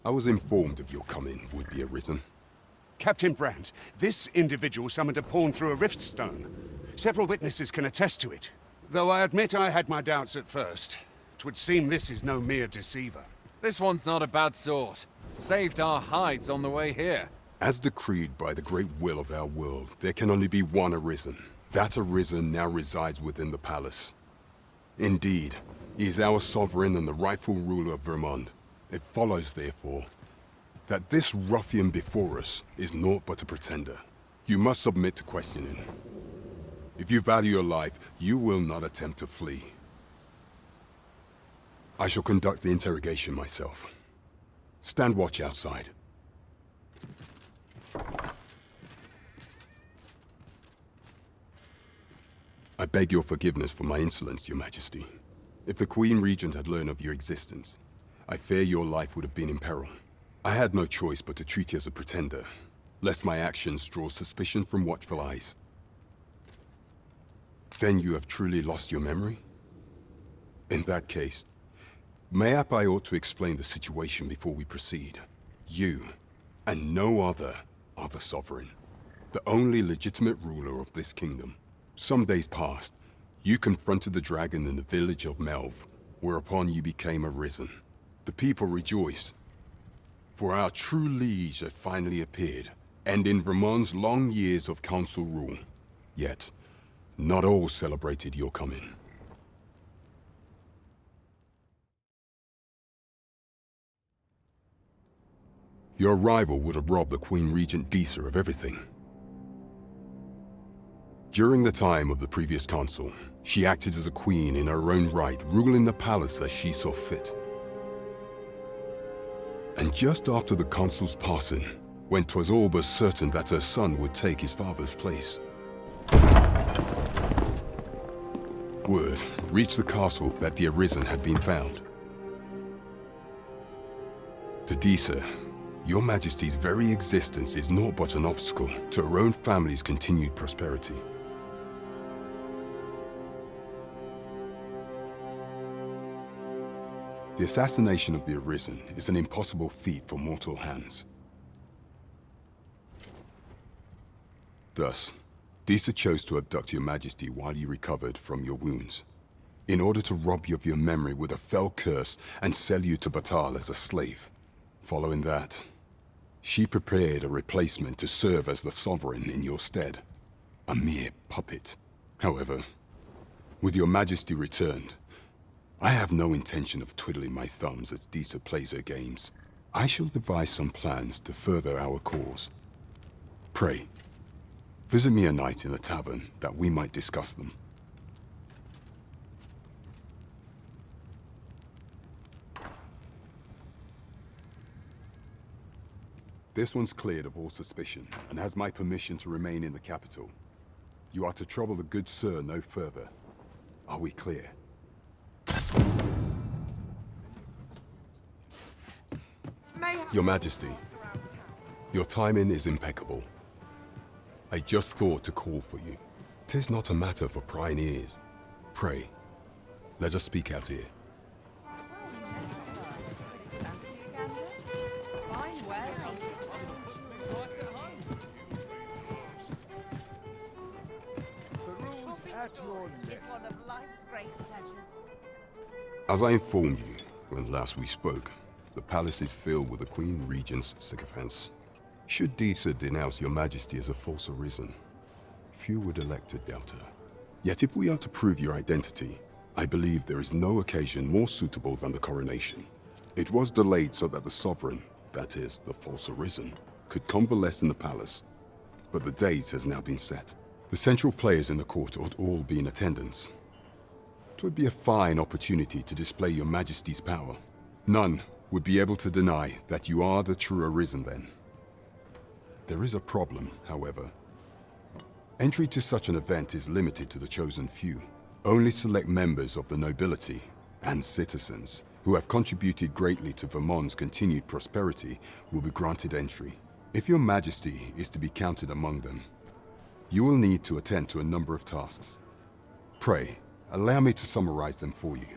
I was informed of your coming, would-be Arisen. Captain Brant, this individual summoned a pawn through a rift stone. Several witnesses can attest to it. Though I admit I had my doubts at first. 'Twould seem this is no mere deceiver. This one's not a bad sort. Saved our hides on the way here. As decreed by the great will of our world, there can only be one Arisen. That Arisen now resides within the palace. Indeed, he is our sovereign and the rightful ruler of Vermont. It follows, therefore, that this ruffian before us is naught but a pretender. You must submit to questioning. If you value your life, you will not attempt to flee. I shall conduct the interrogation myself. Stand watch outside. I beg your forgiveness for my insolence, Your Majesty. If the Queen Regent had learned of your existence, I fear your life would have been in peril. I had no choice but to treat you as a pretender, lest my actions draw suspicion from watchful eyes. Then you have truly lost your memory? In that case, mayhap I ought to explain the situation before we proceed. You, and no other, are the Sovereign, the only legitimate ruler of this kingdom. Some days past, you confronted the dragon in the village of Melv, whereupon you became Arisen. The people rejoiced, for our true liege had finally appeared, ending Vermont's long years of council rule. Yet, not all celebrated your coming. Your arrival would have robbed the Queen Regent Disa of everything. During the time of the previous council, she acted as a queen in her own right, ruling the palace as she saw fit. And just after the council's passing, when 'twas all but certain that her son would take his father's place, word reached the castle that the Arisen had been found. To Disa, your Majesty's very existence is naught but an obstacle to her own family's continued prosperity. The assassination of the Arisen is an impossible feat for mortal hands. Thus, Disa chose to abduct your Majesty while you recovered from your wounds, in order to rob you of your memory with a fell curse and sell you to Batal as a slave. Following that, she prepared a replacement to serve as the Sovereign in your stead. A mere puppet. However, with your Majesty returned, I have no intention of twiddling my thumbs as Disa plays her games. I shall devise some plans to further our cause. Pray, visit me a night in a tavern that we might discuss them. This one's cleared of all suspicion and has my permission to remain in the capital. You are to trouble the good sir no further. Are we clear? Your Majesty, your timing is impeccable. I just thought to call for you. 'Tis not a matter for prying ears. Pray, let us speak out here. It's one of life's great pleasures. As I informed you when last we spoke, the palace is filled with the Queen Regent's sycophants. Should Disa denounce your Majesty as a false Arisen, few would elect to doubt her. Yet if we are to prove your identity, I believe there is no occasion more suitable than the coronation. It was delayed so that the Sovereign, that is, the false Arisen, could convalesce in the palace, but the date has now been set. The central players in the court ought all be in attendance. It would be a fine opportunity to display your Majesty's power. None would be able to deny that you are the true Arisen then. There is a problem, however. Entry to such an event is limited to the chosen few. Only select members of the nobility and citizens who have contributed greatly to Vermont's continued prosperity will be granted entry. If your Majesty is to be counted among them, you will need to attend to a number of tasks. Pray, allow me to summarize them for you.